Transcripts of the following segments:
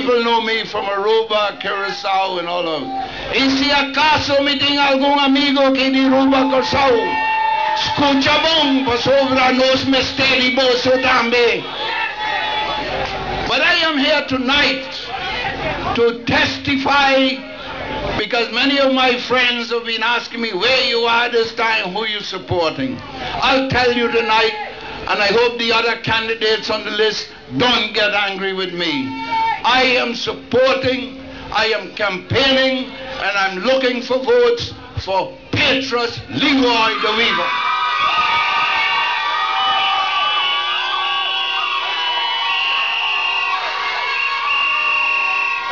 people know me from Aruba, Curacao, and all of them. Y si acaso me tiene algún amigo que de Aruba, Curacao, escucha bon, pues obra nos misterioso también. But I am here tonight to testify, because many of my friends have been asking me where you are this time, who you supporting. I'll tell you tonight, and I hope the other candidates on the list don't get angry with me. I am supporting, I am campaigning, and I'm looking for votes for Petrus Leroy DeWeaver.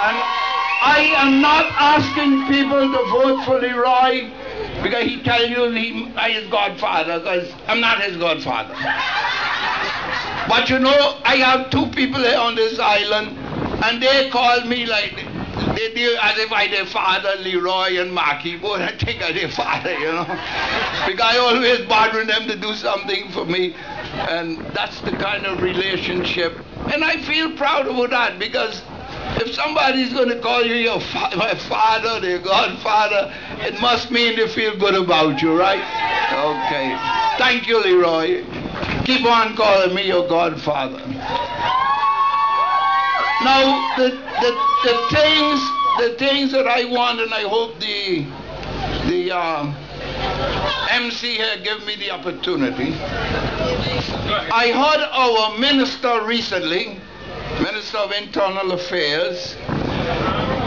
And I am not asking people to vote for Leroy because he tell you I his godfather, because I'm not his godfather. But you know, I have two people here on this island, and they call me like, they do as if I their father, Leroy and Marky, but I think I their father, you know. Because I always bothering them to do something for me, and that's the kind of relationship. And I feel proud about that, because if somebody's going to call you my father, their godfather, it must mean they feel good about you, right? Okay. Thank you, Leroy. Keep on calling me your godfather. Now, the things that I want, and I hope the MC here give me the opportunity. I heard our minister recently, Minister of Internal Affairs,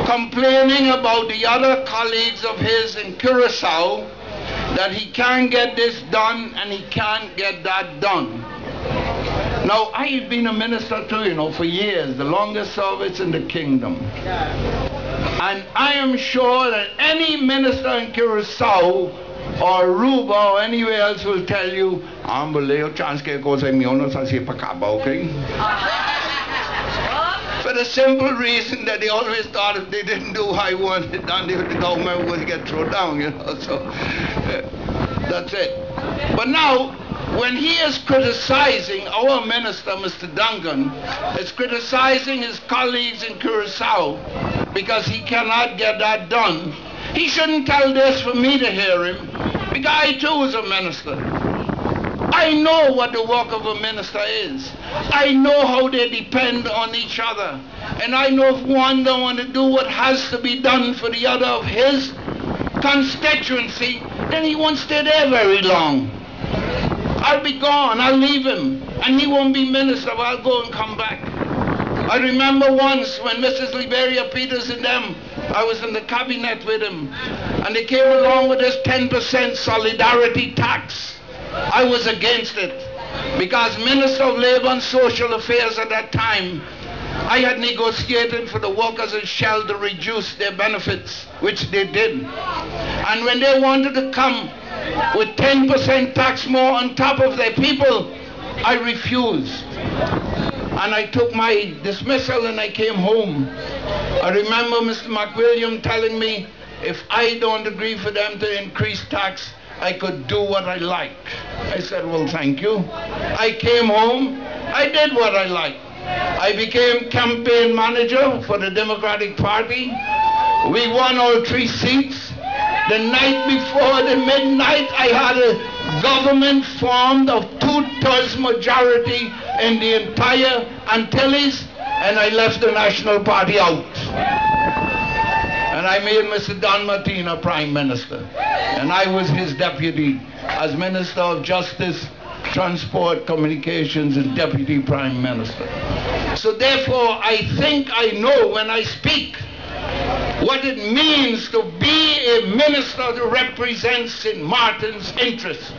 complaining about the other colleagues of his in Curacao that he can't get this done and he can't get that done. Now, I've been a minister too, you know, for years, the longest service in the kingdom. And I am sure that any minister in Curacao or Aruba or anywhere else will tell you, okay? For the simple reason that they always thought if they didn't do what I wanted done, the government would get thrown down, you know, so that's it. But now, when he is criticizing our minister, Mr. Duncan, is criticizing his colleagues in Curacao because he cannot get that done, he shouldn't tell this for me to hear him, because I too was a minister. I know what the work of a minister is. I know how they depend on each other. And I know if one don't want to do what has to be done for the other of his constituency, then he won't stay there very long. I'll be gone, I'll leave him, and he won't be minister, but I'll go and come back. I remember once when Mrs. Liberia Peters and them, I was in the cabinet with him, and they came along with this 10% solidarity tax. I was against it, because Minister of Labor and Social Affairs at that time, I had negotiated for the workers in Shell to reduce their benefits, which they did. And when they wanted to come with 10% tax more on top of their people, I refused. And I took my dismissal and I came home. I remember Mr. McWilliam telling me, if I don't agree for them to increase tax, I could do what I like. I said, well, thank you. I came home, I did what I liked. I became campaign manager for the Democratic Party. We won all 3 seats. The night before the midnight, I had a government formed of 2/3 majority in the entire Antilles, and I left the National Party out. And I made Mr. Don Martina Prime Minister. And I was his deputy as Minister of Justice, Transport, Communications, and Deputy Prime Minister. So therefore, I think I know when I speak what it means to be a minister that represents St. Martin's interests.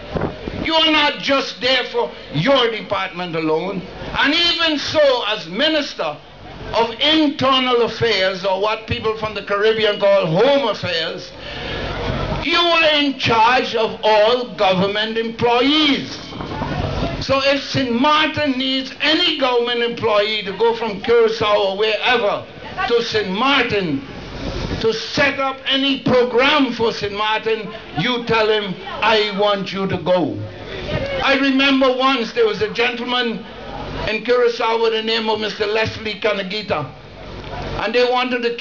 You are not just there for your department alone. And even so, as Minister of Internal Affairs, or what people from the Caribbean call Home Affairs, you are in charge of all government employees. So if St. Martin needs any government employee to go from Curacao or wherever to St. Martin to set up any program for St. Martin, you tell him, I want you to go. I remember once there was a gentleman in Curacao with the name of Mr. Leslie Canagita. And they wanted to keep